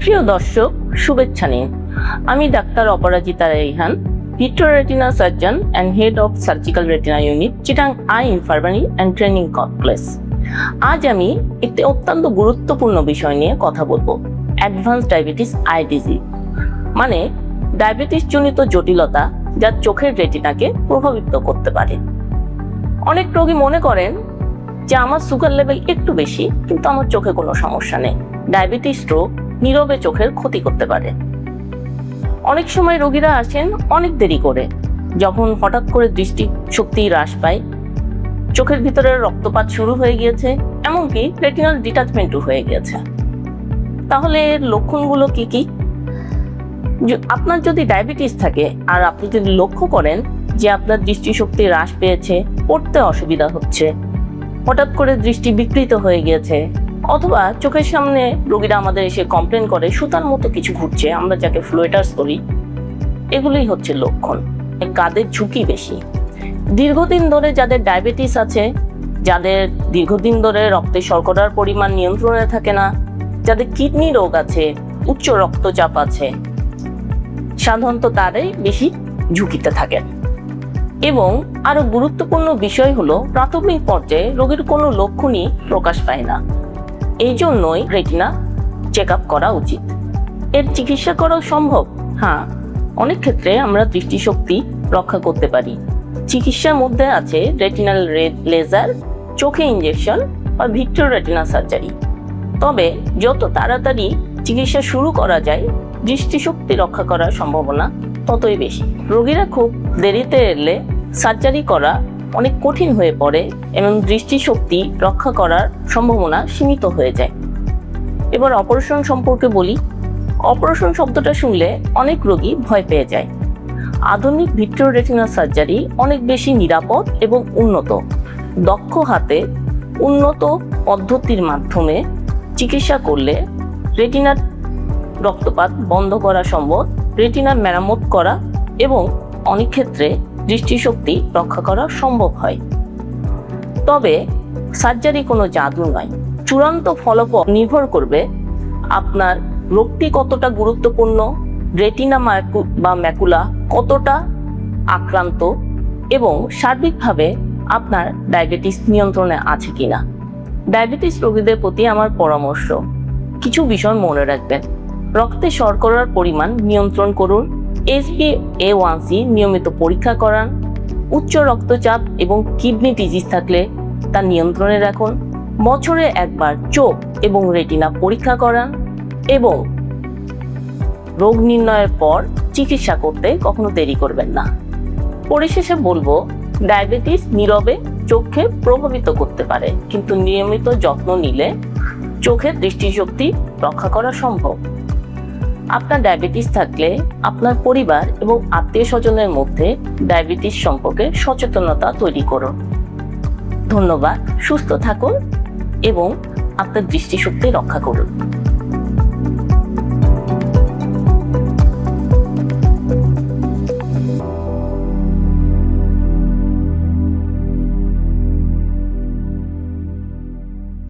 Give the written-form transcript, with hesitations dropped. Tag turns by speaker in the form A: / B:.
A: প্রিয় দর্শক, শুভেচ্ছা নিন। আমি doctor Aparajita Rehan, vitreoretina surgeon and head of surgical retina unit, Chittagong eye infirmary and training complex. আজ আমি একটি অত্যন্ত গুরুত্বপূর্ণ বিষয় নিয়ে কথা বলবো, অ্যাডভান্স ডায়াবেটিস আই ডিজিজ, মানে ডায়াবেটিস জনিত জটিলতা যা চোখের রেটিনাকে প্রভাবিত করতে পারে। অনেক রোগী মনে করেন যে আমার সুগার লেভেল একটু বেশি, কিন্তু আমার চোখে কোনো সমস্যা নেই। ডায়াবেটিস রোগ নীরবে চোখের ক্ষতি করতে পারে। অনেক সময় রোগীরা আসেন অনেক দেরি করে, যখন হঠাৎ করে দৃষ্টিশক্তি হ্রাস পায়, চোখের ভিতরে রক্তপাত শুরু হয়ে গিয়েছে, এমনকি রেটিনাল ডিটাচমেন্টও হয়ে গিয়েছে। তাহলে এর লক্ষণগুলো কি কি? আপনার যদি ডায়াবেটিস থাকে আর আপনি যদি লক্ষ্য করেন যে আপনার দৃষ্টিশক্তি হ্রাস পেয়েছে, পড়তে অসুবিধা হচ্ছে, হঠাৎ করে দৃষ্টি বিকৃত হয়ে গিয়েছে, অথবা চোখের সামনে রোগীরা আমাদের এসে কমপ্লেন করে সুতার মতো কিছু ঘুরছে, আমরা যাকে ফ্লুয়েটার্স করি, এগুলোই হচ্ছে লক্ষণ। কাদের ঝুঁকি বেশি? দীর্ঘদিন ধরে যাদের ডায়াবেটিস আছে, যাদের দীর্ঘদিন ধরে রক্তে শর্করার পরিমাণ নিয়ন্ত্রণে থাকে না, যাদের কিডনি রোগ আছে, উচ্চ রক্তচাপ আছে, সাধারণত তারাই বেশি ঝুঁকিতে থাকেন। এবং আরো গুরুত্বপূর্ণ বিষয় হলো, প্রাথমিক পর্যায়ে রোগীর কোনো লক্ষণই প্রকাশ পায় না। এই জন্যই রেটিনা চেক আপ করা উচিত। এর চিকিৎসা করা সম্ভব? হ্যাঁ, অনেক ক্ষেত্রে আমরা দৃষ্টিশক্তি রক্ষা করতে পারি। চিকিৎসার মধ্যে আছে রেটিনাল লেজার, চোখে ইনজেকশন বা ভিট্রোরেটিনা সার্জারি। তবে যত তাড়াতাড়ি চিকিৎসা শুরু করা যায়, দৃষ্টিশক্তি রক্ষা করার সম্ভাবনা ততই বেশি। রোগীরা খুব দেরিতে এলে সার্জারি করা অনেক কঠিন হয়ে পড়ে এবং দৃষ্টিশক্তি রক্ষা করার সম্ভাবনা সীমিত হয়ে যায়। এবার অপারেশন সম্পর্কে বলি। অপারেশন শব্দটা শুনলে অনেক রোগী ভয় পেয়ে যায়। আধুনিক ভিট্রোরেটিনা সার্জারি অনেক বেশি নিরাপদ এবং উন্নত। দক্ষ হাতে উন্নত পদ্ধতির মাধ্যমে চিকিৎসা করলে রেটিনার রক্তপাত বন্ধ করা সম্ভব, রেটিনা মেরামত করা এবং অনেক ক্ষেত্রে দৃষ্টিশক্তি রক্ষা করা সম্ভব হয়। তবে সার্জারি কোনো জাদু নয়। চূড়ান্ত ফলাফল নির্ভর করবে আপনার রোগটি কতটা গুরুত্বপূর্ণ, রেটিনা বা ম্যাকুলা কতটা আক্রান্ত এবং সার্বিকভাবে আপনার ডায়াবেটিস নিয়ন্ত্রণে আছে কিনা। ডায়াবেটিস রোগীদের প্রতি আমার পরামর্শ, কিছু বিষয় মনে রাখবেন। রক্তে শর্করার পরিমাণ নিয়ন্ত্রণ করুন, HbA1c নিয়মিত পরীক্ষা করান, উচ্চ রক্তচাপ এবং কিডনি ডিজিজ থাকলে তা নিয়ন্ত্রণে রাখুন, বছরে একবার চোখ এবং রেটিনা পরীক্ষা করান এবং রোগ নির্ণয়ের পর চিকিৎসা করতে কখনো দেরি করবেন না। পরিশেষে বলবো, ডায়াবেটিস নীরবে চোখকে প্রভাবিত করতে পারে, কিন্তু নিয়মিত যত্ন নিলে চোখের দৃষ্টিশক্তি রক্ষা করা সম্ভব। আপনার ডায়াবেটিস থাকলে আপনার পরিবার এবং আত্মীয় স্বজনের মধ্যে ডায়াবেটিস সম্পর্কে সচেতনতা তৈরি করুন। ধন্যবাদ। সুস্থ থাকুন এবং আপনার দৃষ্টিশক্তি রক্ষা করুন।